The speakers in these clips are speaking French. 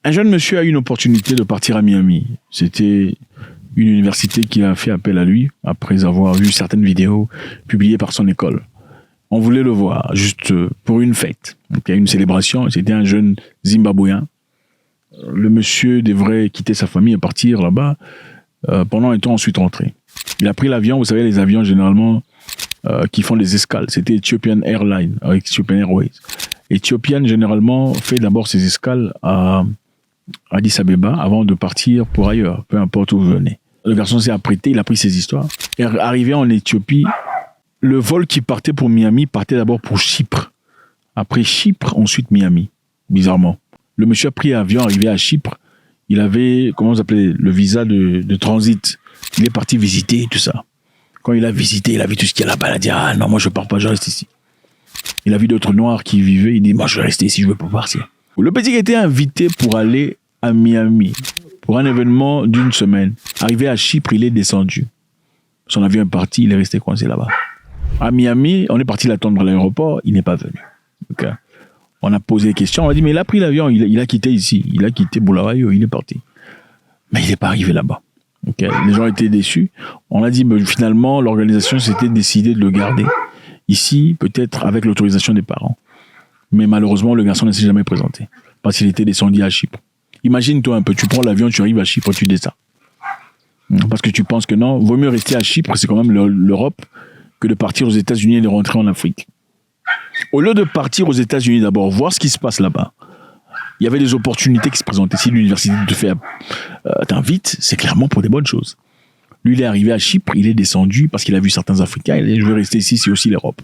Un jeune monsieur a eu une opportunité de partir à Miami. C'était une université qui a fait appel à lui après avoir vu certaines vidéos publiées par son école. On voulait le voir juste pour une fête, une célébration. C'était un jeune Zimbabwéen. Le monsieur devrait quitter sa famille et partir là-bas pendant un temps, ensuite rentrer. Il a pris l'avion, vous savez, les avions généralement qui font des escales. C'était Ethiopian Airlines, Ethiopian Airways. Ethiopian, généralement, fait d'abord ses escales à Addis Abeba avant de partir pour ailleurs, peu importe où vous venez. Le garçon s'est apprêté, il a pris ses histoires. Et arrivé en Éthiopie, le vol qui partait pour Miami partait d'abord pour Chypre. Après Chypre, ensuite Miami, bizarrement. Le monsieur a pris l'avion, arrivé à Chypre. Il avait, comment vous appelez, le visa de transit. Il est parti visiter tout ça. Quand il a visité, il a vu tout ce qu'il y a là-bas. Il a dit, ah non, moi je pars pas, je reste ici. Il a vu d'autres noirs qui vivaient. Il dit, moi je vais rester ici, je veux pas partir. Le petit a été invité pour aller à Miami pour un événement d'une semaine. Arrivé à Chypre, il est descendu. Son avion est parti, il est resté coincé là-bas. À Miami, on est parti l'attendre à l'aéroport, il n'est pas venu. Okay. On a posé des questions, on a dit, mais il a pris l'avion, il a quitté ici, il a quitté Bulawayo, il est parti. Mais il n'est pas arrivé là-bas. Okay. Les gens étaient déçus. On a dit, mais finalement, l'organisation s'était décidée de le garder ici, peut-être avec l'autorisation des parents. Mais malheureusement, le garçon ne s'est jamais présenté parce qu'il était descendu à Chypre. Imagine-toi un peu, tu prends l'avion, tu arrives à Chypre, tu descends. Parce que tu penses que non, vaut mieux rester à Chypre, c'est quand même l'Europe, que de partir aux États-Unis et de rentrer en Afrique. Au lieu de partir aux États-Unis d'abord, voir ce qui se passe là-bas, il y avait des opportunités qui se présentaient. Si l'université t'invite, c'est clairement pour des bonnes choses. Lui, il est arrivé à Chypre, il est descendu parce qu'il a vu certains Africains, il a dit, je vais rester ici, c'est aussi l'Europe.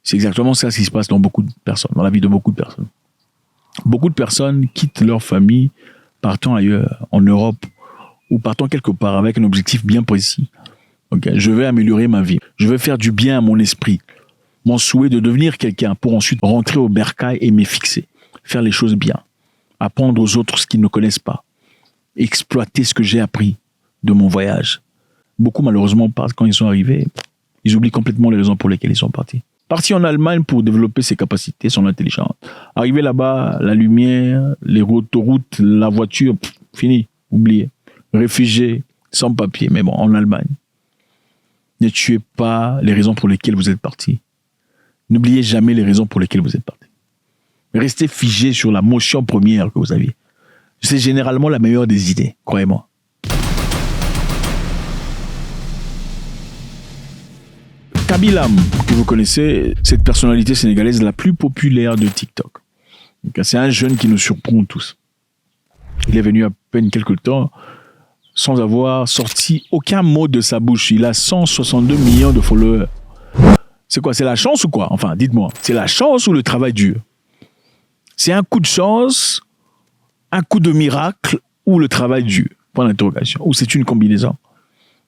C'est exactement ça qui se passe dans beaucoup de personnes, dans la vie de beaucoup de personnes. Beaucoup de personnes quittent leur famille, partant ailleurs, en Europe, ou partant quelque part avec un objectif bien précis. Okay. Je vais améliorer ma vie. Je vais faire du bien à mon esprit. Mon souhait de devenir quelqu'un pour ensuite rentrer au bercail et m'y fixer. Faire les choses bien. Apprendre aux autres ce qu'ils ne connaissent pas. Exploiter ce que j'ai appris de mon voyage. Beaucoup, malheureusement, quand ils sont arrivés, ils oublient complètement les raisons pour lesquelles ils sont partis. Parti en Allemagne pour développer ses capacités, son intelligence. Arrivé là-bas, la lumière, les autoroutes, la voiture, fini, oublié. Réfugié, sans papier, mais bon, en Allemagne. Ne tuez pas les raisons pour lesquelles vous êtes parti. N'oubliez jamais les raisons pour lesquelles vous êtes parti. Restez figé sur la motion première que vous aviez. C'est généralement la meilleure des idées, croyez-moi. Kabilam, que vous connaissez, cette personnalité sénégalaise la plus populaire de TikTok. C'est un jeune qui nous surprend tous. Il est venu à peine quelques temps sans avoir sorti aucun mot de sa bouche. Il a 162 millions de followers. C'est quoi? C'est la chance ou quoi? Enfin, dites-moi. C'est la chance ou le travail dur? C'est un coup de chance, un coup de miracle ou le travail dur? Point d'interrogation. Ou c'est une combinaison?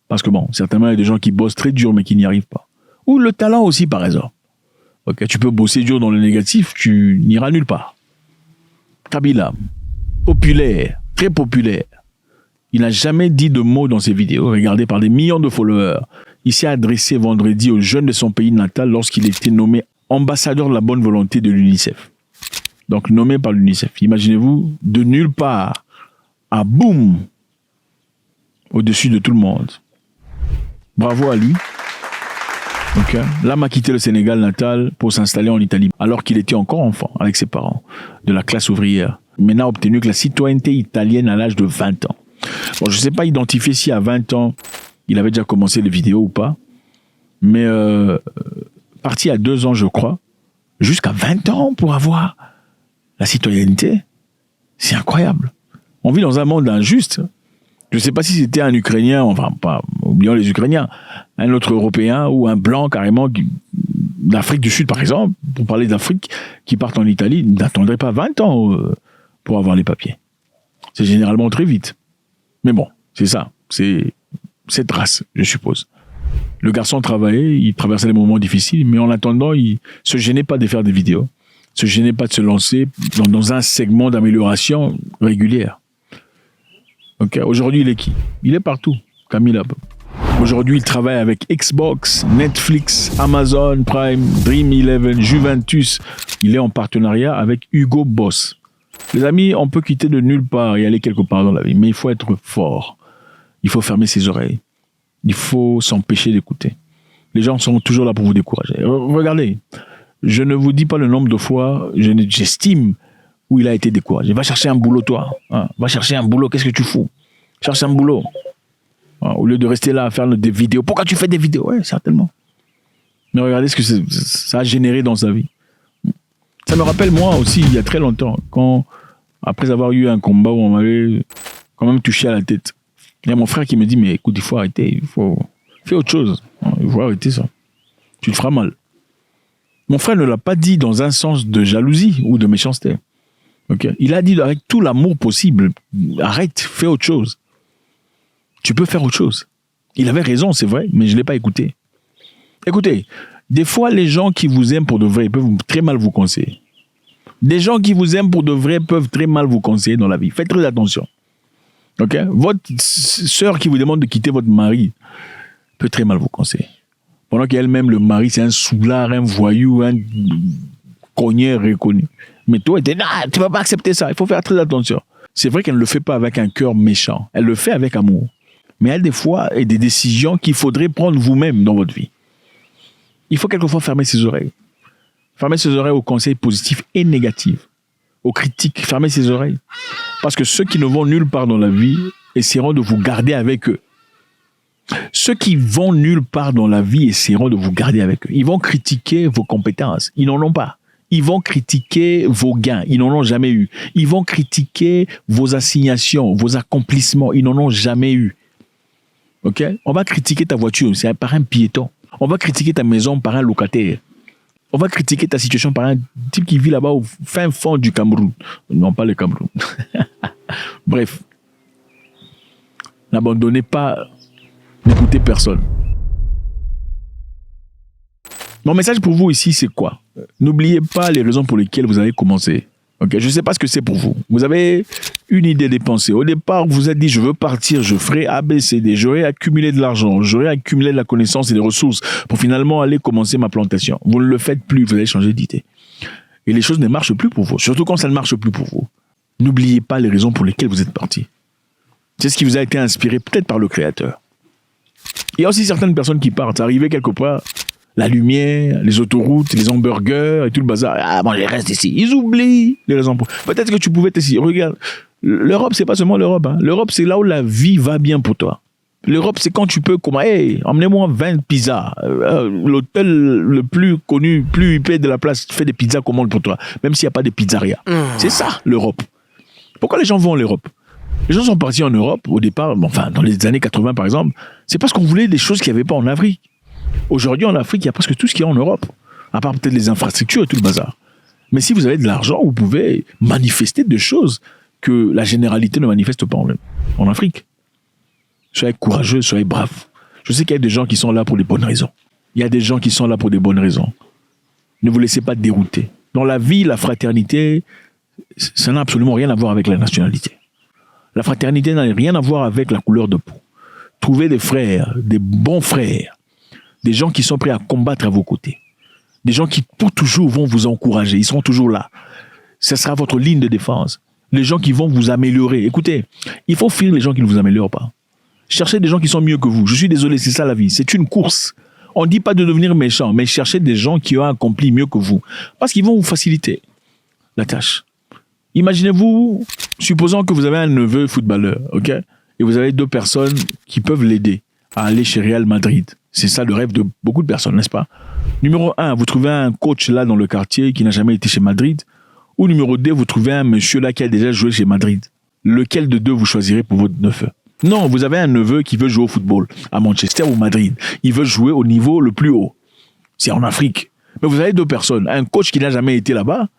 Parce que bon, certainement, il y a des gens qui bossent très dur mais qui n'y arrivent pas. Ou le talent aussi, par exemple. Okay, tu peux bosser dur dans le négatif, tu n'iras nulle part. Kabila, populaire, très populaire. Il n'a jamais dit de mots dans ses vidéos, regardées par des millions de followers. Il s'est adressé vendredi aux jeunes de son pays natal lorsqu'il était nommé ambassadeur de la bonne volonté de l'UNICEF. Donc nommé par l'UNICEF. Imaginez-vous, de nulle part, à boum, au-dessus de tout le monde. Bravo à lui. Okay. L'homme a quitté le Sénégal natal pour s'installer en Italie, alors qu'il était encore enfant avec ses parents, de la classe ouvrière. Maintenant a obtenu que la citoyenneté italienne à l'âge de 20 ans. Bon, je ne sais pas identifier si à 20 ans, il avait déjà commencé les vidéos ou pas, mais parti à 2 ans, je crois, jusqu'à 20 ans pour avoir la citoyenneté, c'est incroyable. On vit dans un monde injuste. Je ne sais pas si c'était un Ukrainien, enfin, pas, oublions les Ukrainiens, un autre Européen ou un Blanc carrément d'Afrique du Sud, par exemple, pour parler d'Afrique, qui part en Italie, n'attendrait pas 20 ans pour avoir les papiers. C'est généralement très vite. Mais bon, c'est ça. C'est cette race, je suppose. Le garçon travaillait, il traversait des moments difficiles, mais en attendant, il se gênait pas de faire des vidéos, se gênait pas de se lancer dans un segment d'amélioration régulière. Okay. Aujourd'hui, il est qui? Il est partout, Kamila. Aujourd'hui, il travaille avec Xbox, Netflix, Amazon Prime, Dream11, Juventus. Il est en partenariat avec Hugo Boss. Les amis, on peut quitter de nulle part et aller quelque part dans la vie, mais il faut être fort. Il faut fermer ses oreilles. Il faut s'empêcher d'écouter. Les gens sont toujours là pour vous décourager. Regardez, je ne vous dis pas le nombre de fois, j'estime où il a été découragé. Va chercher un boulot, toi. Hein. Va chercher un boulot, qu'est-ce que tu fous? Cherche un boulot. Hein, au lieu de rester là à faire des vidéos. Pourquoi tu fais des vidéos? Oui, certainement. Mais regardez ce que ça a généré dans sa vie. Ça me rappelle, moi aussi, il y a très longtemps, quand, après avoir eu un combat où on m'avait quand même touché à la tête, il y a mon frère qui me dit, mais écoute, il faut arrêter, il faut faire autre chose. Il faut arrêter ça. Tu te feras mal. Mon frère ne l'a pas dit dans un sens de jalousie ou de méchanceté. Okay? Il a dit avec tout l'amour possible, arrête, fais autre chose. Tu peux faire autre chose. Il avait raison, c'est vrai, mais je ne l'ai pas écouté. Écoutez, des fois, les gens qui vous aiment pour de vrai, ils peuvent très mal vous conseiller. Des gens qui vous aiment pour de vrai peuvent très mal vous conseiller dans la vie. Faites très attention. Ok? Votre sœur qui vous demande de quitter votre mari peut très mal vous conseiller. Pendant qu'elle-même, le mari, c'est un soulard, un voyou, un cogneur reconnu. Mais toi, tu ne vas pas accepter ça. Il faut faire très attention. C'est vrai qu'elle ne le fait pas avec un cœur méchant. Elle le fait avec amour. Mais il y a des fois et des décisions qu'il faudrait prendre vous-même dans votre vie. Il faut quelquefois fermer ses oreilles. Fermer ses oreilles aux conseils positifs et négatifs. Aux critiques. Fermer ses oreilles. Parce que ceux qui ne vont nulle part dans la vie essaieront de vous garder avec eux. Ceux qui vont nulle part dans la vie essaieront de vous garder avec eux. Ils vont critiquer vos compétences. Ils n'en ont pas. Ils vont critiquer vos gains. Ils n'en ont jamais eu. Ils vont critiquer vos assignations, vos accomplissements. Ils n'en ont jamais eu. Ok? On va critiquer ta voiture, c'est par un piéton. On va critiquer ta maison par un locataire. On va critiquer ta situation par un type qui vit là-bas au fin fond du Cameroun. Non, pas le Cameroun. Bref. N'abandonnez pas, n'écoutez personne. Mon message pour vous ici, c'est quoi? N'oubliez pas les raisons pour lesquelles vous avez commencé. Okay? Je ne sais pas ce que c'est pour vous. Vous avez une idée des pensées. Au départ, vous vous êtes dit, je veux partir, je ferai A, B, C, D, j'aurai accumulé de l'argent, j'aurai accumulé de la connaissance et des ressources pour finalement aller commencer ma plantation. Vous ne le faites plus, vous allez changer d'idée. Et les choses ne marchent plus pour vous, surtout quand ça ne marche plus pour vous. N'oubliez pas les raisons pour lesquelles vous êtes parti. C'est ce qui vous a été inspiré peut-être par le Créateur. Il y a aussi certaines personnes qui partent, arriver quelque part, la lumière, les autoroutes, les hamburgers et tout le bazar. Ah bon, je reste ici. Ils oublient les raisons pour... Peut-être que tu pouvais être ici. Regarde, l'Europe, c'est pas seulement l'Europe. Hein. L'Europe, c'est là où la vie va bien pour toi. L'Europe, c'est quand tu peux... Hey, emmenez-moi 20 pizzas. L'hôtel le plus connu, plus huppé de la place, fait des pizzas commandes pour toi. Même s'il n'y a pas de pizzeria. C'est ça, l'Europe. Pourquoi les gens vont en Europe? Les gens sont partis en Europe, au départ, enfin, dans les années 80, par exemple. C'est parce qu'on voulait des choses qu'il n'y avait pas en Afrique. Aujourd'hui, en Afrique, il y a presque tout ce qu'il y a en Europe. À part peut-être les infrastructures et tout le bazar. Mais si vous avez de l'argent, vous pouvez manifester des choses que la généralité ne manifeste pas en Afrique. Soyez courageux, soyez braves. Je sais qu'il y a des gens qui sont là pour des bonnes raisons. Il y a des gens qui sont là pour des bonnes raisons. Ne vous laissez pas dérouter. Dans la vie, la fraternité, ça n'a absolument rien à voir avec la nationalité. La fraternité n'a rien à voir avec la couleur de peau. Trouvez des frères, des bons frères, des gens qui sont prêts à combattre à vos côtés. Des gens qui, pour toujours, vont vous encourager. Ils seront toujours là. Ce sera votre ligne de défense. Les gens qui vont vous améliorer. Écoutez, il faut fuir les gens qui ne vous améliorent pas. Cherchez des gens qui sont mieux que vous. Je suis désolé, c'est ça la vie. C'est une course. On ne dit pas de devenir méchant, mais cherchez des gens qui ont accompli mieux que vous. Parce qu'ils vont vous faciliter la tâche. Imaginez-vous, supposons que vous avez un neveu footballeur, ok? Et vous avez deux personnes qui peuvent l'aider à aller chez Real Madrid. C'est ça le rêve de beaucoup de personnes, n'est-ce pas? Numéro 1, vous trouvez un coach là dans le quartier qui n'a jamais été chez Madrid. Ou numéro 2, vous trouvez un monsieur là qui a déjà joué chez Madrid. Lequel de deux vous choisirez pour votre neveu? Non, vous avez un neveu qui veut jouer au football à Manchester ou Madrid. Il veut jouer au niveau le plus haut. C'est en Afrique. Mais vous avez deux personnes. Un coach qui n'a jamais été là-bas,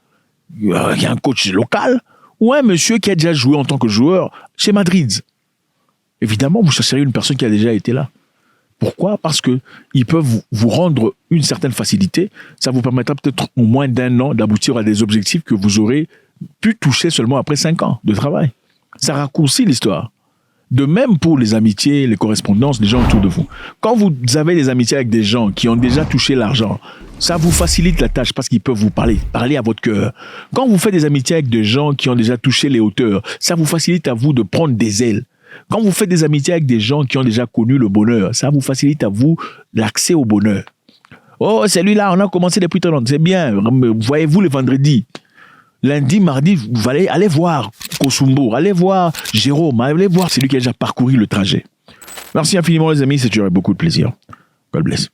qui est un coach local, ou un monsieur qui a déjà joué en tant que joueur chez Madrid. Évidemment, vous chercherez une personne qui a déjà été là. Pourquoi? Parce qu'ils peuvent vous rendre une certaine facilité. Ça vous permettra peut-être au moins d'un an d'aboutir à des objectifs que vous aurez pu toucher seulement après 5 ans de travail. Ça raccourcit l'histoire. De même pour les amitiés, les correspondances, les gens autour de vous. Quand vous avez des amitiés avec des gens qui ont déjà touché l'argent, ça vous facilite la tâche parce qu'ils peuvent vous parler à votre cœur. Quand vous faites des amitiés avec des gens qui ont déjà touché les hauteurs, ça vous facilite à vous de prendre des ailes. Quand vous faites des amitiés avec des gens qui ont déjà connu le bonheur, ça vous facilite à vous l'accès au bonheur. Oh, celui-là, on a commencé depuis très longtemps. C'est bien. Voyez-vous le vendredi. Lundi, mardi, vous allez voir Kosumbo, allez voir Jérôme, allez voir celui qui a déjà parcouru le trajet. Merci infiniment les amis, c'est toujours beaucoup de plaisir. God bless.